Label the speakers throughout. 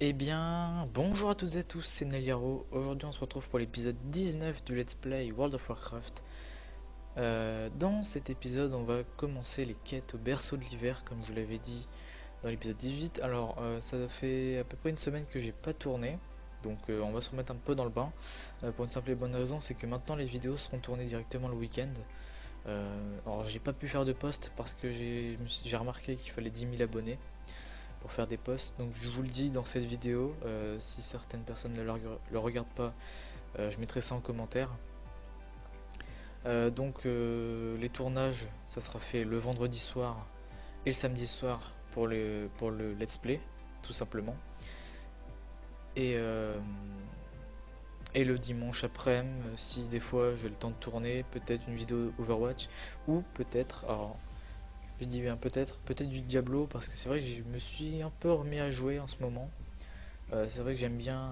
Speaker 1: Eh bien, bonjour à toutes et à tous, c'est Neliaro. Aujourd'hui, on se retrouve pour l'épisode 19 du Let's Play World of Warcraft. Dans cet épisode, on va commencer les quêtes au berceau de l'hiver, comme je l'avais dit dans l'épisode 18. Alors, ça fait à peu près une semaine que j'ai pas tourné, donc on va se remettre un peu dans le bain. Pour une simple et bonne raison, c'est que maintenant les vidéos seront tournées directement le week-end. Alors, j'ai pas pu faire de post parce que j'ai remarqué qu'il fallait 10 000 abonnés pour faire des posts. Donc je vous le dis dans cette vidéo, si certaines personnes ne le regardent pas, je mettrai ça en commentaire. Les tournages, ça sera fait le vendredi soir et le samedi soir pour le let's play, tout simplement. Et, euh, et le dimanche après-midi, si des fois j'ai le temps de tourner, peut-être une vidéo Overwatch, ou peut-être, alors je dis bien peut-être du Diablo, parce que c'est vrai que je me suis un peu remis à jouer en ce moment. C'est vrai que j'aime bien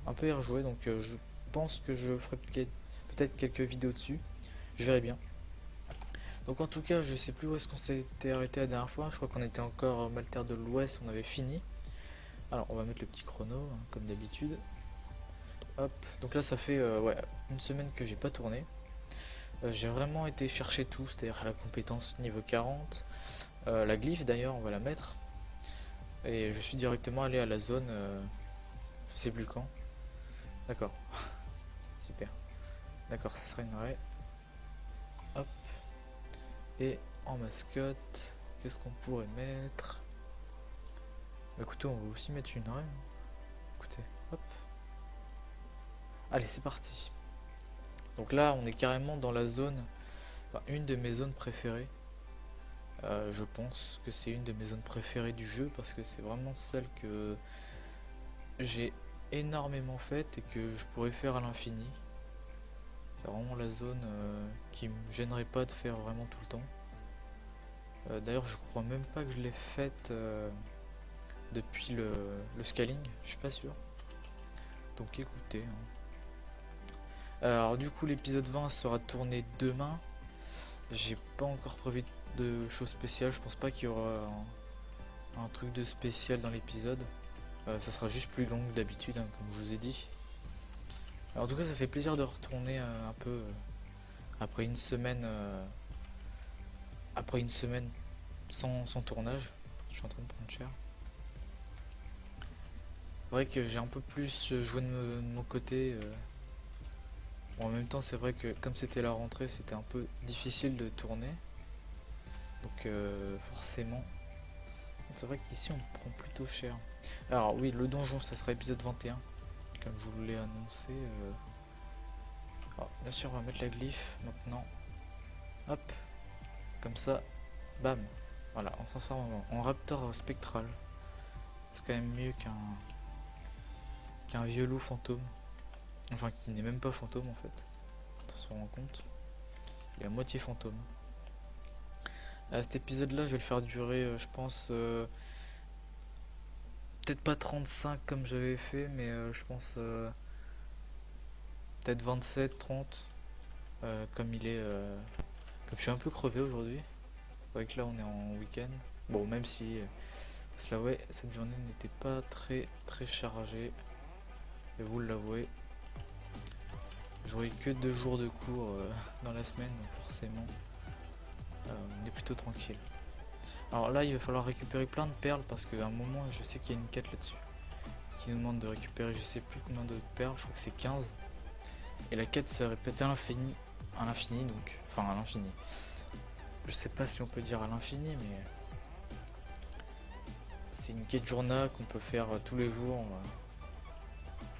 Speaker 1: un peu y rejouer, donc je pense que je ferai peut-être quelques vidéos dessus. Je verrai bien. Donc en tout cas, je sais plus où est-ce qu'on s'était arrêté la dernière fois. Je crois qu'on était encore Maltaire de l'Ouest, on avait fini. Alors on va mettre le petit chrono, hein, comme d'habitude. Hop, donc là ça fait ouais, une semaine que j'ai pas tourné. J'ai vraiment été chercher tout, c'est-à-dire la compétence niveau 40. La glyphe d'ailleurs, on va la mettre. Et je suis directement allé à la zone, je sais plus quand. D'accord, super. D'accord, ça sera une raie. Hop. Et en mascotte, qu'est-ce qu'on pourrait mettre? Bah, écoutez, on va aussi mettre une raie. Écoutez, hop. Allez, c'est parti. Donc là, on est carrément dans la zone, enfin, une de mes zones préférées. Je pense que c'est une de mes zones préférées du jeu parce que c'est vraiment celle que j'ai énormément faite et que je pourrais faire à l'infini. C'est vraiment la zone qui me gênerait pas de faire vraiment tout le temps. D'ailleurs, je crois même pas que je l'ai faite depuis le scaling, je suis pas sûr. Donc écoutez, hein. Alors du coup l'épisode 20 sera tourné demain. J'ai pas encore prévu de choses spéciales, je pense pas qu'il y aura un truc de spécial dans l'épisode. Ça sera juste plus long que d'habitude, hein, comme je vous ai dit. Alors, en tout cas ça fait plaisir de retourner un peu après une semaine sans tournage. Je suis en train de prendre cher. C'est vrai que j'ai un peu plus joué de mon côté. Bon, en même temps, c'est vrai que comme c'était la rentrée, c'était un peu difficile de tourner. Donc forcément, c'est vrai qu'ici on prend plutôt cher. Alors oui, le donjon, ça sera épisode 21, comme je vous l'ai annoncé. Alors, bien sûr, on va mettre la glyphe maintenant. Hop, comme ça, bam. Voilà, on s'en transforme en raptor spectral. C'est quand même mieux qu'un vieux loup fantôme. Enfin, qui n'est même pas fantôme en fait. On se rend compte. Il est à moitié fantôme. Cet épisode-là, je vais le faire durer, je pense, peut-être pas 35 comme j'avais fait, mais je pense peut-être 27, 30. Comme il est. Comme je suis un peu crevé aujourd'hui. C'est vrai que là, on est en week-end. Bon, même si cela, ouais, cette journée n'était pas très très chargée. Et vous l'avouez, j'aurai que 2 jours de cours dans la semaine, donc forcément, on est plutôt tranquille. Alors là, il va falloir récupérer plein de perles parce qu'à un moment, je sais qu'il y a une quête là-dessus qui nous demande de récupérer je sais plus combien de perles, je crois que c'est 15. Et la quête se répète à l'infini donc, enfin à l'infini. Je sais pas si on peut dire à l'infini, mais c'est une quête journal qu'on peut faire tous les jours.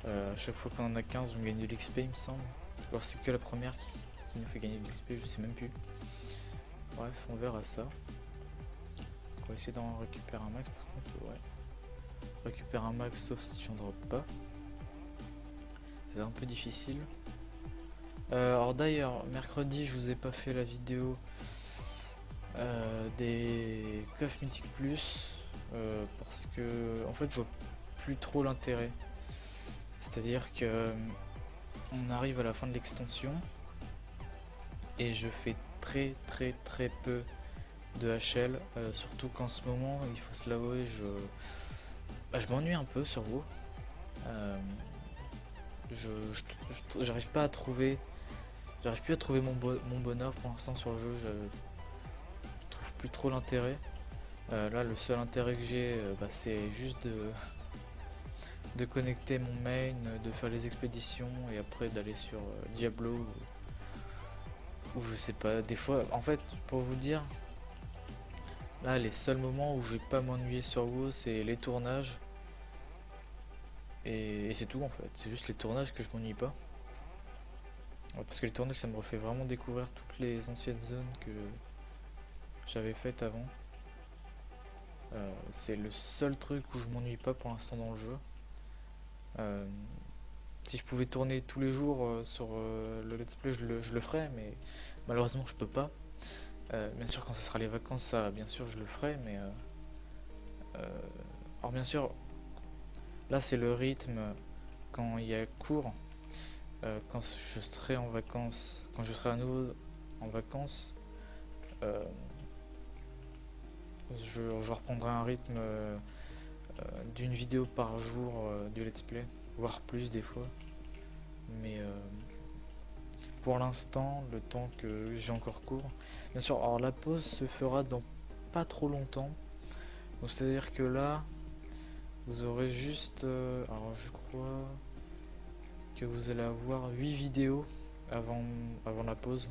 Speaker 1: À chaque fois qu'on en a 15, on gagne de l'XP, il me semble. Alors c'est que la première qui nous fait gagner de l'XP, je sais même plus. Bref, on verra ça. On va essayer d'en récupérer un max par contre, ouais. Récupérer un max sauf si j'en drop pas. C'est un peu difficile. Alors d'ailleurs, mercredi, je vous ai pas fait la vidéo des coffres mythiques plus parce que en fait je vois plus trop l'intérêt. C'est-à-dire que on arrive à la fin de l'extension et je fais très très très peu de HL, surtout qu'en ce moment, il faut se l'avouer, je m'ennuie un peu sur WoW. Euh, j'arrive pas à trouver, j'arrive plus à trouver mon bonheur pour l'instant sur le jeu. Je trouve plus trop l'intérêt. Là, le seul intérêt que j'ai, c'est juste de connecter mon main, de faire les expéditions et après d'aller sur Diablo ou je sais pas. Des fois, en fait, pour vous dire, là, les seuls moments où je vais pas m'ennuyer sur WoW, c'est les tournages. Et c'est tout en fait, c'est juste les tournages que je m'ennuie pas. Ouais, parce que les tournages ça me refait vraiment découvrir toutes les anciennes zones que j'avais faites avant. C'est le seul truc où je m'ennuie pas pour l'instant dans le jeu. Euh, si je pouvais tourner tous les jours sur le let's play, je le ferais, mais malheureusement je peux pas. Bien sûr quand ce sera les vacances, ça, bien sûr je le ferai, mais euh, alors bien sûr là c'est le rythme quand il y a cours. Quand je serai en vacances, quand je serai à nouveau en vacances, euh, je reprendrai un rythme d'une vidéo par jour du let's play, voire plus des fois. Mais pour l'instant, le temps que j'ai encore cours, bien sûr, alors la pause se fera dans pas trop longtemps. Donc c'est-à-dire que là, vous aurez juste, alors je crois que vous allez avoir 8 vidéos avant, avant la pause.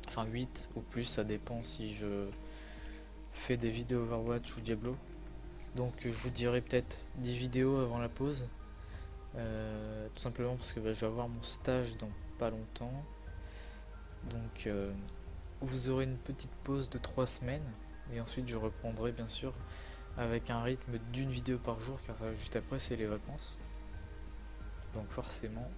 Speaker 1: Enfin 8 ou plus, ça dépend si je fais des vidéos Overwatch ou Diablo. Donc je vous dirai peut-être 10 vidéos avant la pause. Tout simplement parce que je vais avoir mon stage dans pas longtemps. Donc vous aurez une petite pause de 3 semaines. Et ensuite je reprendrai bien sûr avec un rythme d'une vidéo par jour car juste après c'est les vacances. Donc forcément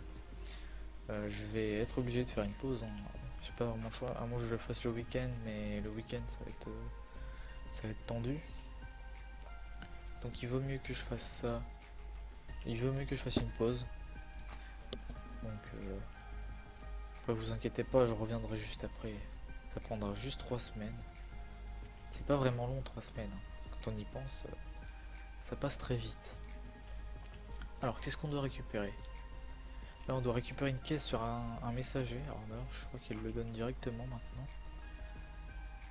Speaker 1: je vais être obligé de faire une pause. Hein. J'ai pas vraiment le choix, à moins que je le fasse le week-end, mais le week-end ça va être tendu. Donc il vaut mieux que je fasse ça. Il vaut mieux que je fasse une pause. Donc vous inquiétez pas, je reviendrai juste après. Ça prendra juste 3 semaines. C'est pas vraiment long 3 semaines. Hein. Quand on y pense, ça passe très vite. Alors qu'est-ce qu'on doit récupérer? Là on doit récupérer une caisse sur un messager. Alors d'ailleurs je crois qu'il le donne directement maintenant.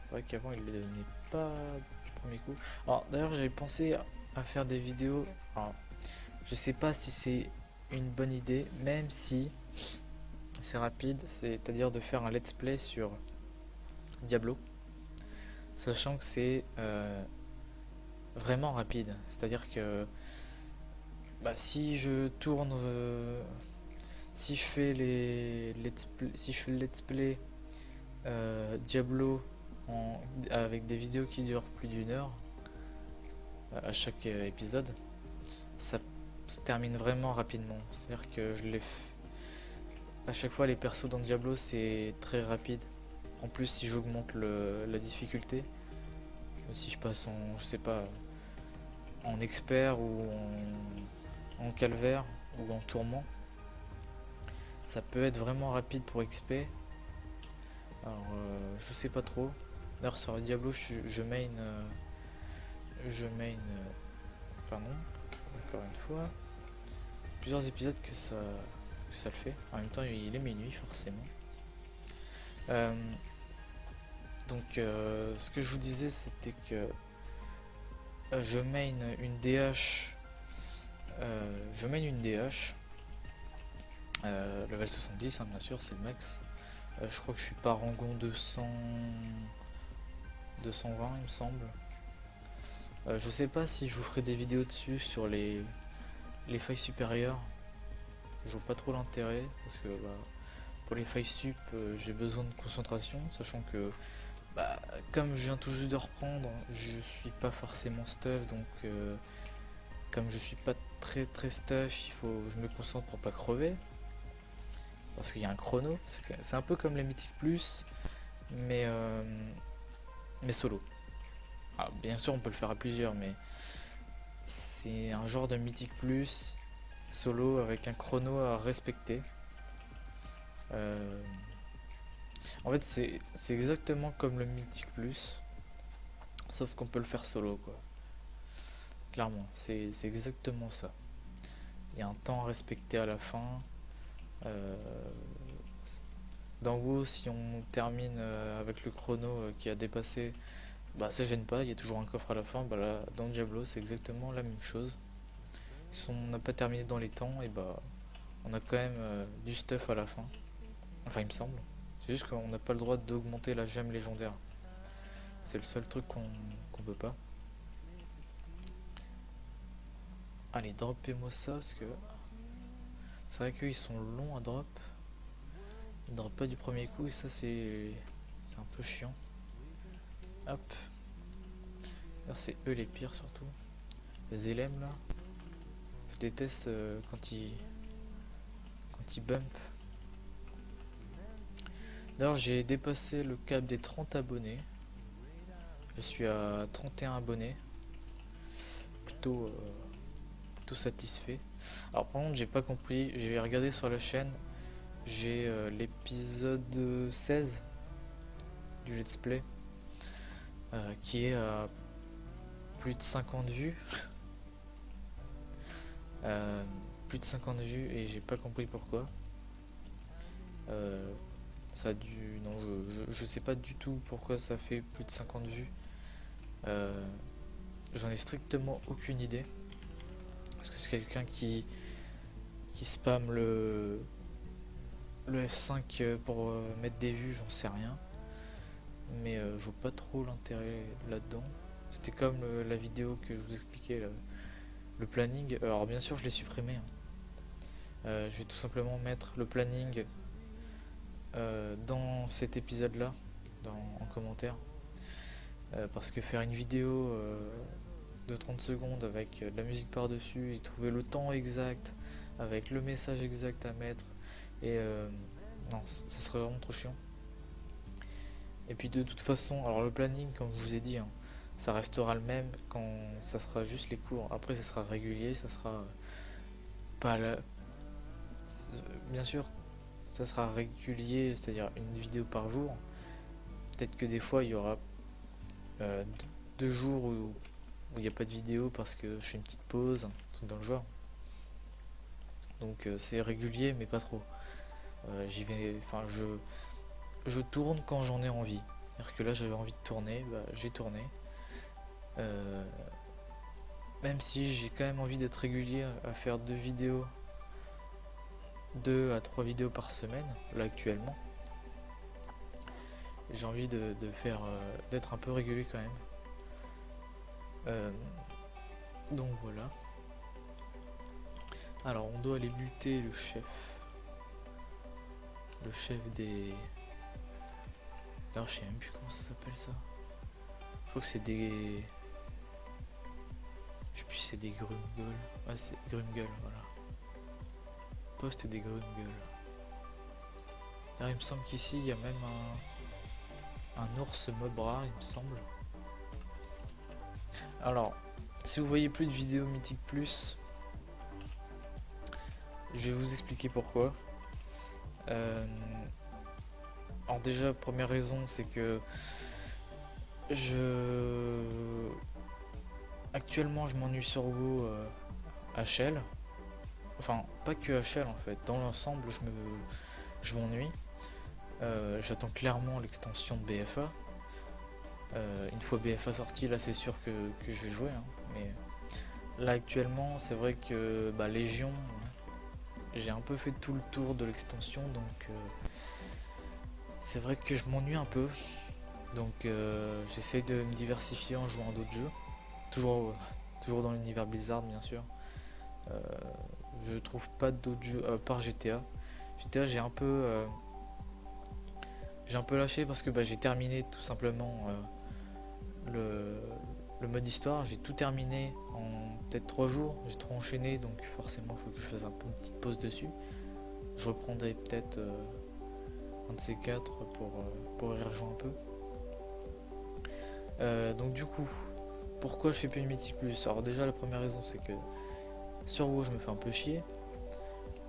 Speaker 1: C'est vrai qu'avant il ne le donnait pas du premier coup. Alors d'ailleurs j'avais pensé à faire des vidéos. Alors je sais pas si c'est une bonne idée, même si c'est rapide, c'est-à-dire de faire un let's play sur Diablo, sachant que c'est vraiment rapide. C'est-à-dire que si je tourne, si je fais si je fais le let's play Diablo avec des vidéos qui durent plus d'une heure à chaque épisode, ça se termine vraiment rapidement. C'est-à-dire que à chaque fois les persos dans Diablo c'est très rapide. En plus si j'augmente la difficulté, si je passe en, je sais pas, en expert ou en calvaire ou en tourment, ça peut être vraiment rapide pour XP. Alors je sais pas trop. D'ailleurs sur Diablo pardon, encore une fois, plusieurs épisodes que ça le fait. En même temps il est minuit forcément. Euh, ce que je vous disais c'était que je main une DH. Je mène une DH. Level 70 hein, bien sûr c'est le max. Je crois que je suis pas rangon 220 il me semble. Je sais pas si je vous ferai des vidéos dessus sur les failles supérieures. Je vois pas trop l'intérêt parce que pour les failles sup j'ai besoin de concentration, sachant que comme je viens tout juste de reprendre, je suis pas forcément stuff, donc comme je suis pas très très stuff, il faut je me concentre pour pas crever. Parce qu'il y a un chrono, c'est un peu comme les mythiques plus, mais, mais solo. Alors, bien sûr on peut le faire à plusieurs, mais c'est un genre de mythique plus solo avec un chrono à respecter. Euh, En fait c'est exactement comme le mythique plus, sauf qu'on peut le faire solo quoi. clairement, c'est exactement ça. Il y a un temps à respecter à la fin. Euh, Dans WoW, si on termine avec le chrono qui a dépassé, bah ça gêne pas, il y a toujours un coffre à la fin. Bah là, dans Diablo, c'est exactement la même chose. Si on n'a pas terminé dans les temps, et bah on a quand même du stuff à la fin. Enfin, il me semble. C'est juste qu'on n'a pas le droit d'augmenter la gemme légendaire. C'est le seul truc qu'on peut pas. Allez, droppez-moi ça parce que c'est vrai qu'ils sont longs à drop. Ils drop pas du premier coup et ça c'est un peu chiant. Hop. D'ailleurs, c'est eux les pires surtout. Les élèves là. Je déteste quand ils bump. D'ailleurs, j'ai dépassé le cap des 30 abonnés. Je suis à 31 abonnés. Plutôt, plutôt satisfait. Alors par contre, j'ai pas compris. J'ai regardé sur la chaîne. J'ai l'épisode 16 du let's play qui est à plus de 50 vues. Plus de 50 vues et j'ai pas compris pourquoi. Ça a dû. Non, je sais pas du tout pourquoi ça fait plus de 50 vues. J'en ai strictement aucune idée. Est-ce que c'est quelqu'un qui spam le F5 pour mettre des vues? J'en sais rien. Mais je vois pas trop l'intérêt là-dedans. C'était comme la vidéo que je vous expliquais, le planning. Alors bien sûr je l'ai supprimé, hein. Je vais tout simplement mettre le planning dans cet épisode là en commentaire, parce que faire une vidéo de 30 secondes avec de la musique par dessus et trouver le temps exact avec le message exact à mettre et non, ça serait vraiment trop chiant. Et puis de toute façon, alors le planning comme je vous ai dit, hein, ça restera le même quand ça sera juste les cours. Après ça sera régulier, ça sera pas la... Bien sûr ça sera régulier, c'est-à-dire une vidéo par jour. Peut-être que des fois il y aura 2 jours où il n'y a pas de vidéo parce que je fais une petite pause, un truc dans le genre. Donc c'est régulier mais pas trop. J'y vais, enfin je tourne quand j'en ai envie. C'est-à-dire que là j'avais envie de tourner, bah, j'ai tourné. Même si j'ai quand même envie d'être régulier à faire 2 à 3 vidéos par semaine, là actuellement. J'ai envie de faire d'être un peu régulier quand même. Donc voilà. Alors on doit aller buter le chef. Le chef des... D'ailleurs je sais même plus comment ça s'appelle ça. Je crois que c'est des... Je sais plus si c'est des Grumgul. Ah c'est Grumgul, voilà. Poste des Grumgul. D'ailleurs il me semble qu'ici il y a même un ours mob rare, il me semble. Alors, si vous voyez plus de vidéos Mythique Plus, je vais vous expliquer pourquoi. Alors déjà, première raison, c'est que actuellement je m'ennuie sur WoW HL. Enfin, pas que HL en fait, dans l'ensemble je m'ennuie. J'attends clairement l'extension de BFA. Une fois BFA sorti, là c'est sûr que je vais jouer, hein. Mais là actuellement, c'est vrai que Légion, j'ai un peu fait tout le tour de l'extension, donc c'est vrai que je m'ennuie un peu. Donc j'essaie de me diversifier en jouant à d'autres jeux. Toujours dans l'univers Blizzard, bien sûr. Je trouve pas d'autres jeux à part GTA. GTA, j'ai un peu lâché parce que j'ai terminé tout simplement le mode histoire. J'ai tout terminé en peut-être 3 jours. J'ai trop enchaîné, donc forcément il faut que je fasse une petite pause dessus. Je reprendrai peut-être un de ces 4 pour y rejoindre un peu. Donc du coup, pourquoi je fais plus une Mythique Plus? Alors déjà la première raison c'est que sur WoW je me fais un peu chier.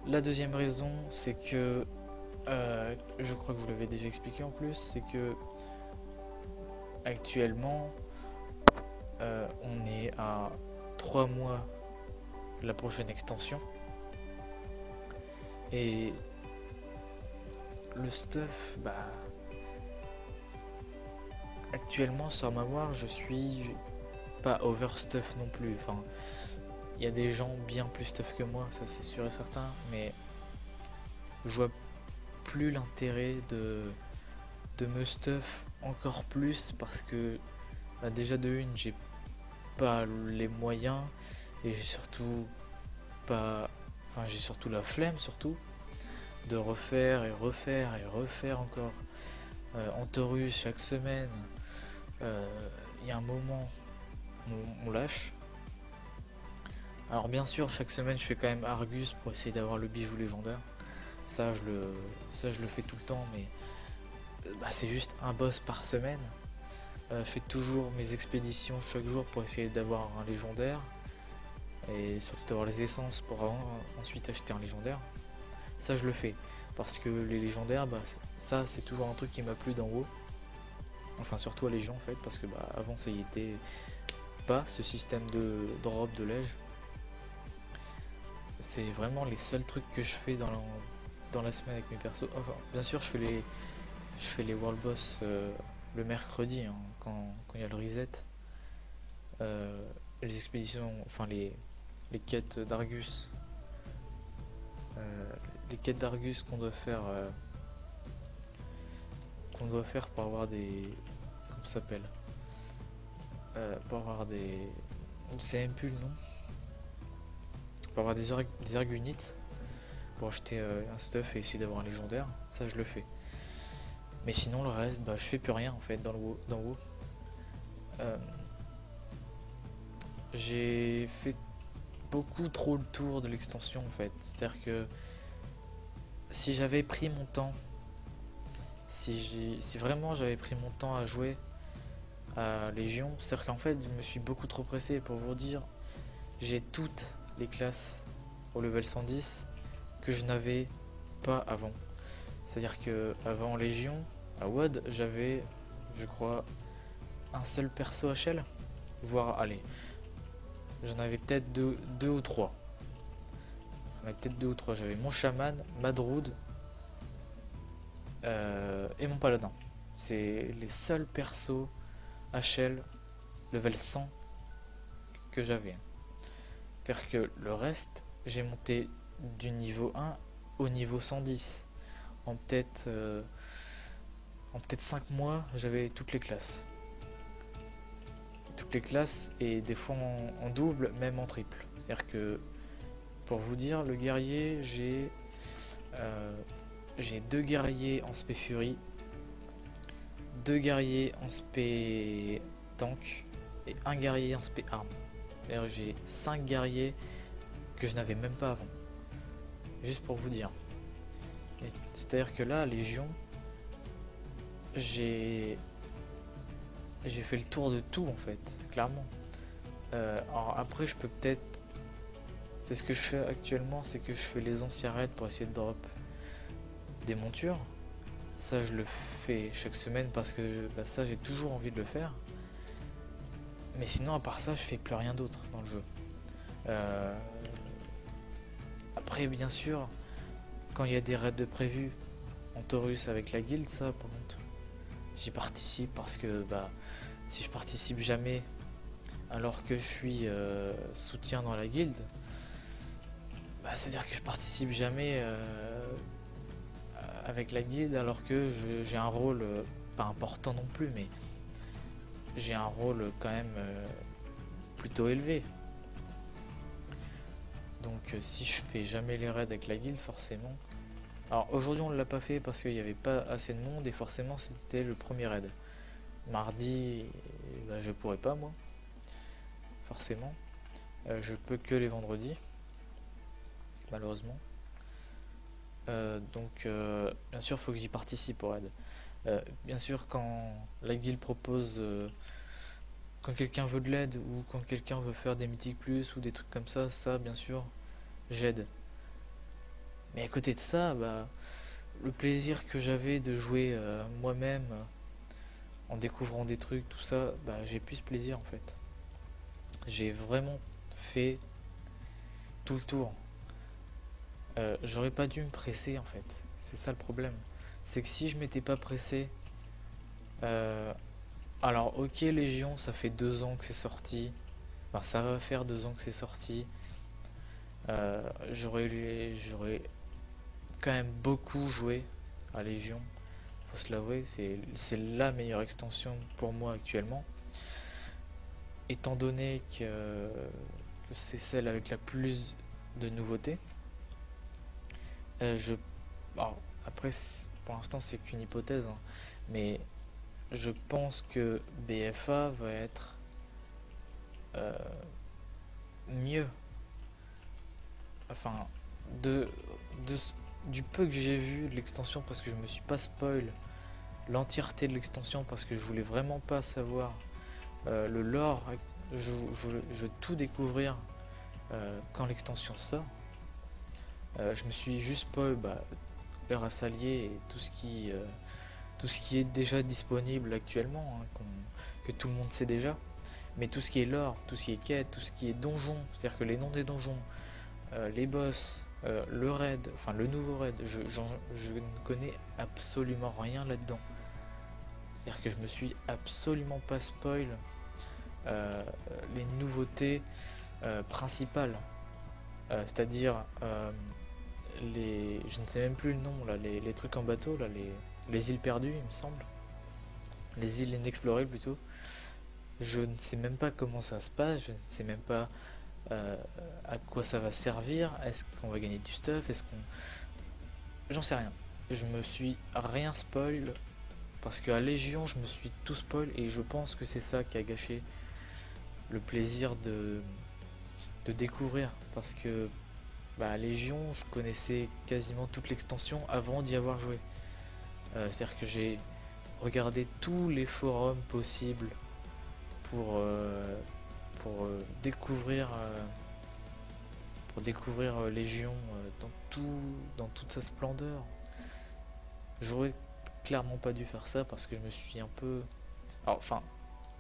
Speaker 1: La deuxième raison c'est que je crois que je vous l'avais déjà expliqué en plus, c'est que actuellement on est à 3 mois la prochaine extension. Et le stuff, bah actuellement sur ma war, je suis pas overstuff non plus. Enfin, il y a des gens bien plus stuff que moi, ça c'est sûr et certain, mais je vois plus l'intérêt de me stuff encore plus parce que bah, déjà de une, j'ai pas les moyens et j'ai surtout pas, enfin j'ai surtout la flemme surtout de refaire et refaire et refaire encore Antorus chaque semaine. Il y a un moment où on lâche. Alors bien sûr chaque semaine je fais quand même Argus pour essayer d'avoir le bijou légendaire. Ça je le fais tout le temps, mais bah, c'est juste un boss par semaine. Je fais toujours mes expéditions chaque jour pour essayer d'avoir un légendaire et surtout d'avoir les essences pour ensuite acheter un légendaire. Ça je le fais parce que les légendaires, bah, ça c'est toujours un truc qui m'a plu d'en haut. Enfin surtout à Légion en fait, parce que bah, avant ça y était pas, ce système de drop de lège. C'est vraiment les seuls trucs que je fais dans la semaine avec mes persos. Enfin, bien sûr je fais les world boss le mercredi hein, quand il y a le reset. Les expéditions, enfin les quêtes d'Argus. Les quêtes d'Argus qu'on doit faire pour avoir des... Comment ça s'appelle pour avoir des... Je sais même plus le nom. Pour avoir des Argunites. Pour acheter un stuff et essayer d'avoir un légendaire. Ça je le fais. Mais sinon le reste, bah, je fais plus rien en fait dans WoW. J'ai fait beaucoup trop le tour de l'extension en fait. C'est-à-dire que si j'avais pris mon temps, si vraiment j'avais pris mon temps à jouer à Légion, c'est-à-dire qu'en fait je me suis beaucoup trop pressé. Pour vous dire, j'ai toutes les classes au level 110 que je n'avais pas avant. C'est-à-dire que avant Légion, à WoD, j'avais, je crois, un seul perso HL, voire allez, j'en avais peut-être deux ou trois. J'avais mon chaman, Madroud et mon paladin. C'est les seuls persos HL level 100 que j'avais. C'est-à-dire que le reste, j'ai monté du niveau 1 au niveau 110. En peut-être 5 mois, j'avais toutes les classes. Toutes les classes et des fois en double, même en triple. C'est-à-dire que, pour vous dire, le guerrier, j'ai 2 guerriers en spé fury, 2 guerriers en spé tank et 1 guerrier en spé arme. D'ailleurs, j'ai 5 guerriers que je n'avais même pas avant. Juste pour vous dire. C'est-à-dire que là, Légion, j'ai fait le tour de tout en fait, clairement. Alors après, je peux peut-être... C'est ce que je fais actuellement, c'est que je fais les anciens raids pour essayer de drop des montures. Ça, je le fais chaque semaine parce que bah, ça, j'ai toujours envie de le faire. Mais sinon, à part ça, je fais plus rien d'autre dans le jeu. Après, bien sûr, quand il y a des raids de prévus en Taurus avec la guilde, ça, par contre, j'y participe parce que bah, si je participe jamais alors que je suis soutien dans la guilde, bah, ça veut dire que je participe jamais avec la guilde alors que j'ai un rôle pas important non plus, mais j'ai un rôle quand même plutôt élevé. Donc si je fais jamais les raids avec la guilde, forcément. Alors aujourd'hui on l'a pas fait parce qu'il n'y avait pas assez de monde et forcément c'était le premier raid. Mardi, bah, je pourrais pas moi, forcément. Je peux que les vendredis, malheureusement. Donc bien sûr faut que j'y participe au raid. Bien sûr quand la guilde propose, quand quelqu'un veut de l'aide ou quand quelqu'un veut faire des mythiques plus ou des trucs comme ça bien sûr j'aide. Mais à côté de ça, bah, le plaisir que j'avais de jouer moi-même en découvrant des trucs, tout ça, bah, j'ai plus ce plaisir en fait. J'ai vraiment fait tout le tour. J'aurais pas dû me presser en fait. C'est ça le problème. C'est que si je m'étais pas pressé, euh, alors ok Légion, ça fait 2 ans que c'est sorti. Enfin, ça va faire 2 ans que c'est sorti. J'aurais quand même beaucoup joué à Légion. Faut se l'avouer, c'est la meilleure extension pour moi actuellement. Étant donné que c'est celle avec la plus de nouveautés. Je, alors, après, pour l'instant, c'est qu'une hypothèse, hein, mais je pense que BFA va être euh, mieux. Enfin, de, de, du peu que j'ai vu de l'extension, parce que je me suis pas spoil l'entièreté de l'extension, parce que je voulais vraiment pas savoir le lore. Je veux tout découvrir quand l'extension sort. Je me suis juste spoil les races alliées et tout ce qui est déjà disponible actuellement, hein, que tout le monde sait déjà. Mais tout ce qui est lore, tout ce qui est quête, tout ce qui est donjon, c'est-à-dire que les noms des donjons, les boss, le raid, enfin le nouveau raid, je ne connais absolument rien là-dedans. C'est-à-dire que je me suis absolument pas spoil euh, les nouveautés principales. C'est-à-dire je ne sais même plus le nom, là, les trucs en bateau, là, les îles perdues, il me semble. Les îles inexplorées plutôt. Je ne sais même pas comment ça se passe, je ne sais même pas euh, à quoi ça va servir. Est-ce qu'on va gagner du stuff? Est-ce qu'on... J'en sais rien. Je me suis rien spoil parce qu'à Légion je me suis tout spoil et je pense que c'est ça qui a gâché le plaisir de découvrir parce que à Légion je connaissais quasiment toute l'extension avant d'y avoir joué. C'est-à-dire que j'ai regardé tous les forums possibles pour, euh, pour pour découvrir Légion dans toute sa splendeur. J'aurais clairement pas dû faire ça parce que je me suis un peu... Alors, enfin,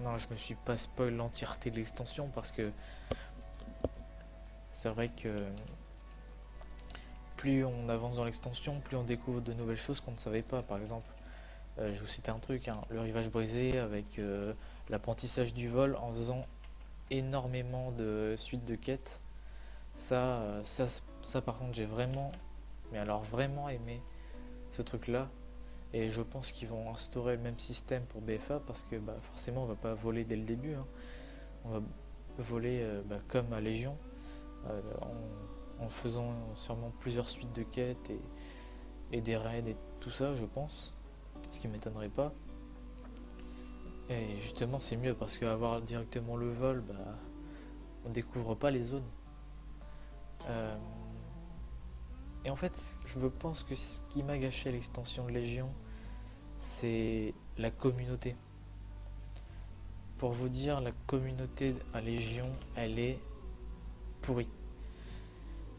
Speaker 1: non, je me suis pas spoil l'entièreté de l'extension parce que c'est vrai que plus on avance dans l'extension, plus on découvre de nouvelles choses qu'on ne savait pas. Par exemple, je vous cite un truc, hein, le rivage brisé avec l'apprentissage du vol en faisant énormément de suites de quêtes. Ça, ça par contre, j'ai vraiment, mais alors vraiment aimé ce truc-là. Et je pense qu'ils vont instaurer le même système pour BFA parce que forcément, on va pas voler dès le début, hein. On va voler comme à Légion, en faisant sûrement plusieurs suites de quêtes et des raids et tout ça, je pense. Ce qui m'étonnerait pas. Et justement, c'est mieux parce qu'avoir directement le vol, on découvre pas les zones. Euh, Et en fait, je pense que ce qui m'a gâché l'extension de Légion, c'est la communauté. Pour vous dire, la communauté à Légion, elle est pourrie.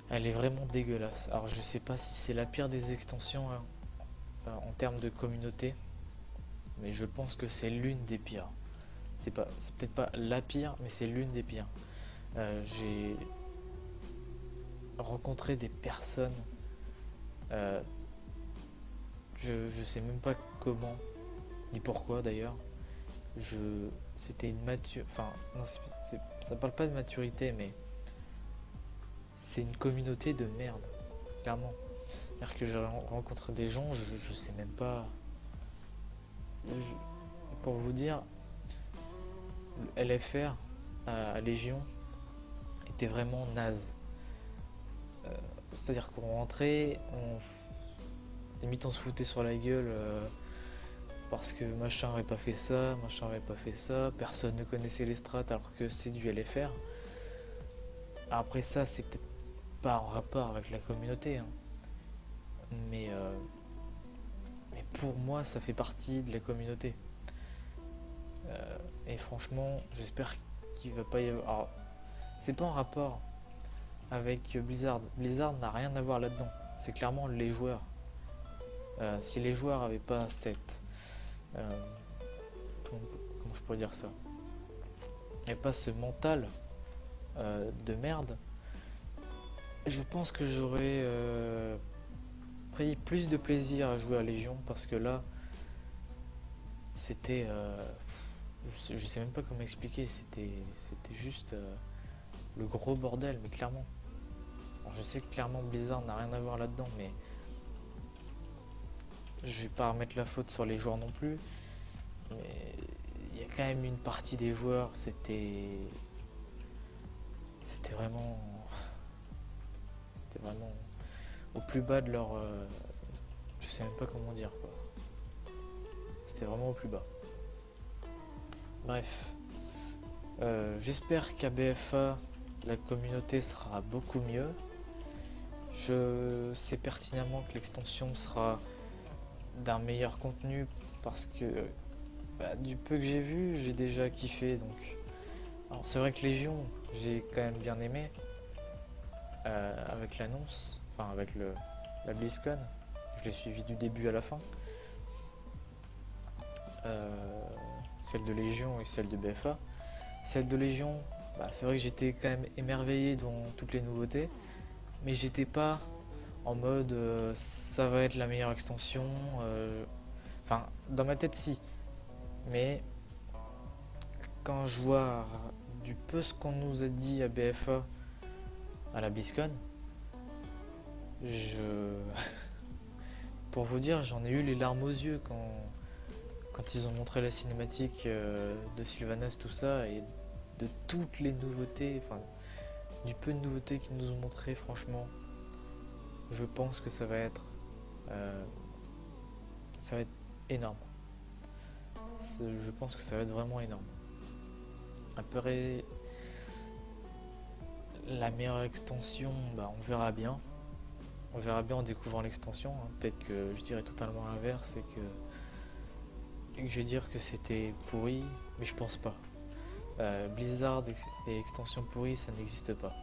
Speaker 1: Elle est vraiment dégueulasse. Alors je sais pas si c'est la pire des extensions, hein, en termes de communauté, mais je pense que c'est l'une des pires. C'est peut-être pas la pire, mais c'est l'une des pires. J'ai rencontré des personnes, euh, je sais même pas comment, ni pourquoi d'ailleurs. Je C'était une mature, enfin non, ça parle pas de maturité, mais c'est une communauté de merde, clairement. C'est-à-dire que je rencontre des gens, je sais même pas. Pour vous dire, le LFR à Légion était vraiment naze. C'est-à-dire qu'on rentrait, limite on se foutait sur la gueule parce que machin avait pas fait ça, machin avait pas fait ça, personne ne connaissait les strats alors que c'est du LFR. Après ça, c'est peut-être pas en rapport avec la communauté, hein, mais, mais pour moi, ça fait partie de la communauté. Et franchement, j'espère qu'il va pas y avoir. Alors, c'est pas en rapport avec Blizzard. Blizzard n'a rien à voir là-dedans. C'est clairement les joueurs. Si les joueurs avaient pas cette. euh, comment je pourrais dire ça? Il n'y a pas ce mental de merde, je pense que j'aurais pris plus de plaisir à jouer à Légion parce que là, c'était. Je sais même pas comment expliquer, c'était juste le gros bordel, mais clairement. Alors, je sais que clairement Blizzard n'a rien à voir là-dedans, mais je vais pas remettre la faute sur les joueurs non plus. Mais il y a quand même une partie des joueurs, c'était vraiment. C'était vraiment au plus bas de leur. Je sais même pas comment dire quoi. C'était vraiment au plus bas. Bref. J'espère qu'à BFA, la communauté sera beaucoup mieux. Je sais pertinemment que l'extension sera d'un meilleur contenu parce que du peu que j'ai vu, j'ai déjà kiffé. Donc, alors c'est vrai que Légion, j'ai quand même bien aimé avec l'annonce, enfin avec la BlizzCon. Je l'ai suivi du début à la fin. Celle de Légion et celle de BFA. Celle de Légion, c'est vrai que j'étais quand même émerveillé devant toutes les nouveautés, mais j'étais pas en mode ça va être la meilleure extension. Enfin, dans ma tête, si, mais quand je vois du peu ce qu'on nous a dit à BFA à la BlizzCon, je. Pour vous dire, j'en ai eu les larmes aux yeux quand ils ont montré la cinématique de Sylvanas, tout ça, et de toutes les nouveautés, enfin, du peu de nouveautés qu'ils nous ont montré, franchement, je pense que euh, ça va être énorme. Je pense que ça va être vraiment énorme. Après, la meilleure extension, on verra bien. On verra bien en découvrant l'extension. Hein. Peut-être que je dirais totalement l'inverse et que je vais dire que c'était pourri, mais je pense pas. Blizzard et extension pourrie, ça n'existe pas.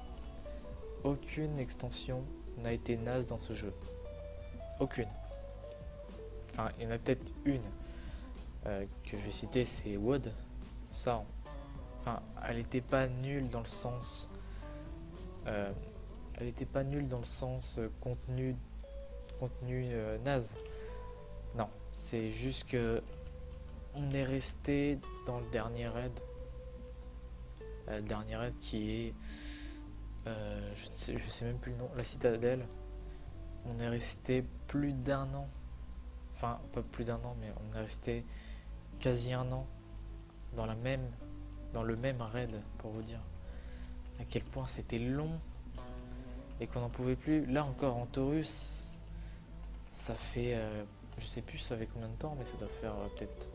Speaker 1: Aucune extension n'a été naze dans ce jeu. Aucune. Enfin, il y en a peut-être une que je vais citer, c'est WoD. Ça, enfin, elle était pas nulle dans le sens. Elle était pas nulle dans le sens contenu naze. Non, c'est juste que on est resté dans le dernier raid qui est, je sais même plus le nom, la Citadelle. On est resté plus d'un an, enfin pas plus d'un an, mais on est resté quasi un an dans le même raid pour vous dire à quel point c'était long et qu'on n'en pouvait plus. Là encore en Taurus, ça fait, je sais plus ça fait combien de temps, mais ça doit faire peut-être.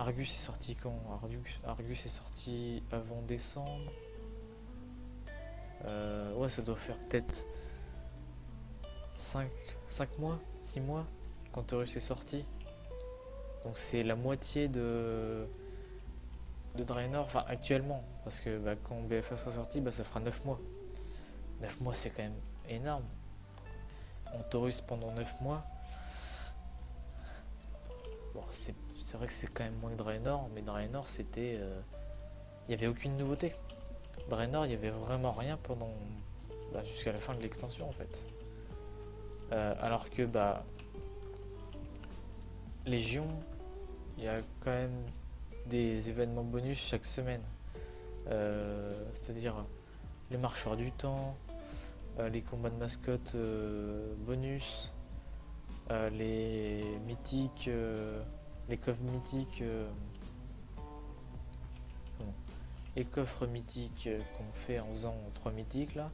Speaker 1: Argus est sorti quand? Argus est sorti avant décembre. Ouais, ça doit faire peut-être 5 mois, 6 mois quand Taurus est sorti. Donc c'est la moitié de Draenor, enfin actuellement, parce que quand BFA sera sorti, ça fera 9 mois. 9 mois c'est quand même énorme. En Taurus pendant 9 mois, bon c'est vrai que c'est quand même moins que Draenor, mais Draenor c'était. Il n'y avait aucune nouveauté. Draenor, il n'y avait vraiment rien pendant. Jusqu'à la fin de l'extension en fait. Alors que Légion, il y a quand même des événements bonus chaque semaine. C'est-à-dire les marcheurs du temps, les combats de mascottes bonus, les mythiques, les coffres mythiques, les coffres mythiques qu'on fait en faisant 3 mythiques là.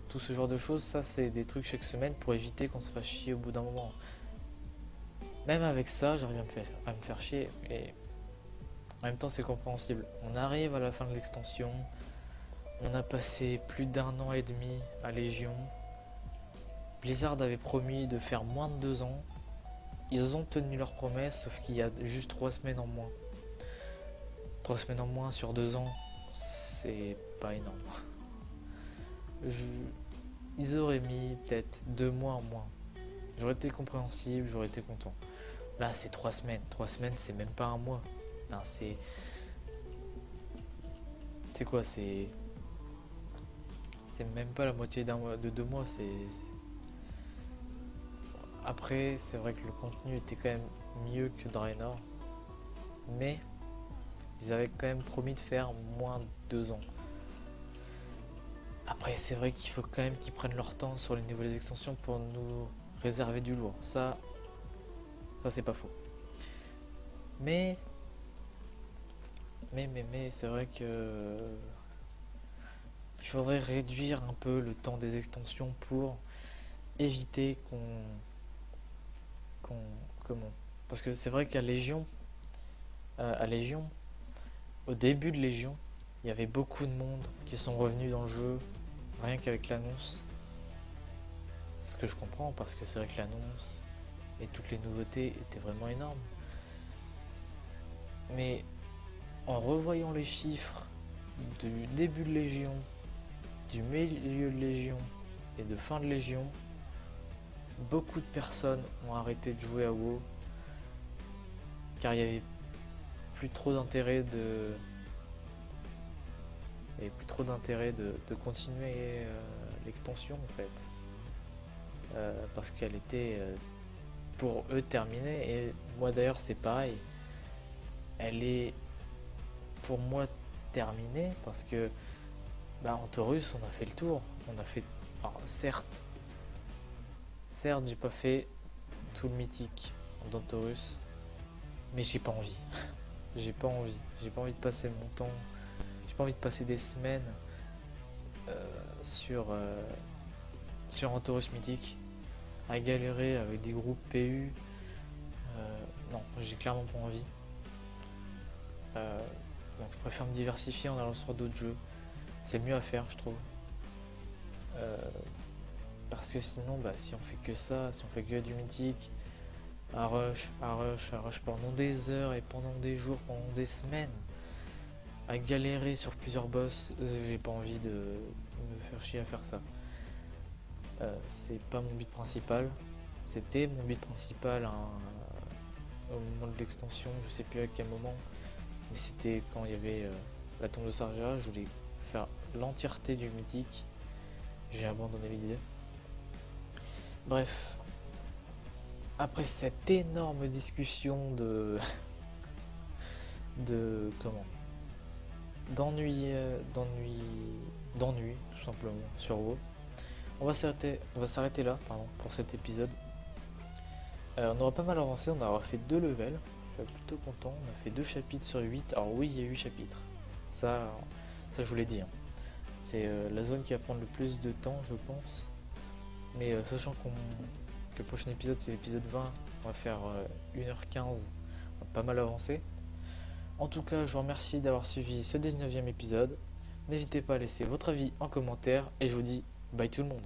Speaker 1: Tout ce genre de choses, ça c'est des trucs chaque semaine pour éviter qu'on se fasse chier au bout d'un moment. Même avec ça, j'arrive à me faire chier et en même temps c'est compréhensible. On arrive à la fin de l'extension, on a passé plus d'un an et demi à Légion. Blizzard avait promis de faire moins de 2 ans. Ils ont tenu leur promesse, sauf qu'il y a juste 3 semaines en moins. 3 semaines en moins sur 2 ans, c'est pas énorme. Ils auraient mis peut-être 2 mois en moins. J'aurais été compréhensible, j'aurais été content. Là, c'est 3 semaines. 3 semaines, c'est même pas un mois. Non, c'est quoi, c'est même pas la moitié d'un mois, de 2 mois. Après, c'est vrai que le contenu était quand même mieux que Draenor, mais ils avaient quand même promis de faire moins de 2 ans. Après, c'est vrai qu'il faut quand même qu'ils prennent leur temps sur les nouvelles extensions pour nous réserver du lourd. Ça c'est pas faux. Mais, mais, c'est vrai que il faudrait réduire un peu le temps des extensions pour éviter qu'on, comment? Parce que c'est vrai à Légion, au début de Légion, il y avait beaucoup de monde qui sont revenus dans le jeu rien qu'avec l'annonce. Ce que je comprends parce que c'est vrai que l'annonce et toutes les nouveautés étaient vraiment énormes. Mais en revoyant les chiffres du début de Légion, du milieu de Légion et de fin de Légion, beaucoup de personnes ont arrêté de jouer à WoW car il y avait plus trop d'intérêt de de continuer l'extension en fait. Parce qu'elle était pour eux terminée et moi d'ailleurs c'est pareil. Elle est pour moi terminée parce que en Taurus on a fait le tour. On a fait. Alors certes j'ai pas fait tout le mythique dans Taurus, mais j'ai pas envie. J'ai pas envie. J'ai pas envie de passer mon temps. J'ai pas envie de passer des semaines sur, sur un Taurus mythique à galérer avec des groupes PU. Non, j'ai clairement pas envie. Donc je préfère me diversifier en allant sur d'autres jeux. C'est le mieux à faire, je trouve. Euh, Parce que sinon, si on fait que ça, si on fait que du mythique, à rush, à rush, à rush pendant des heures et pendant des jours, pendant des semaines, à galérer sur plusieurs boss, j'ai pas envie de me faire chier à faire ça. C'est pas mon but principal. C'était mon but principal au moment de l'extension, je sais plus à quel moment, mais c'était quand il y avait la tombe de Sargeras, je voulais faire l'entièreté du mythique. J'ai abandonné l'idée. Bref, après cette énorme discussion de comment d'ennui tout simplement sur WoW, on va s'arrêter là pour cet épisode. On aura pas mal avancé, on aura fait 2 levels, je suis plutôt content, on a fait 2 chapitres sur 8. Alors oui, il y a 8 chapitres, ça je vous l'ai dit, hein. C'est la zone qui va prendre le plus de temps je pense, mais sachant que le prochain épisode c'est l'épisode 20, on va faire 1h15, on va pas mal avancer. En tout cas, je vous remercie d'avoir suivi ce 19e épisode. N'hésitez pas à laisser votre avis en commentaire et je vous dis bye tout le monde.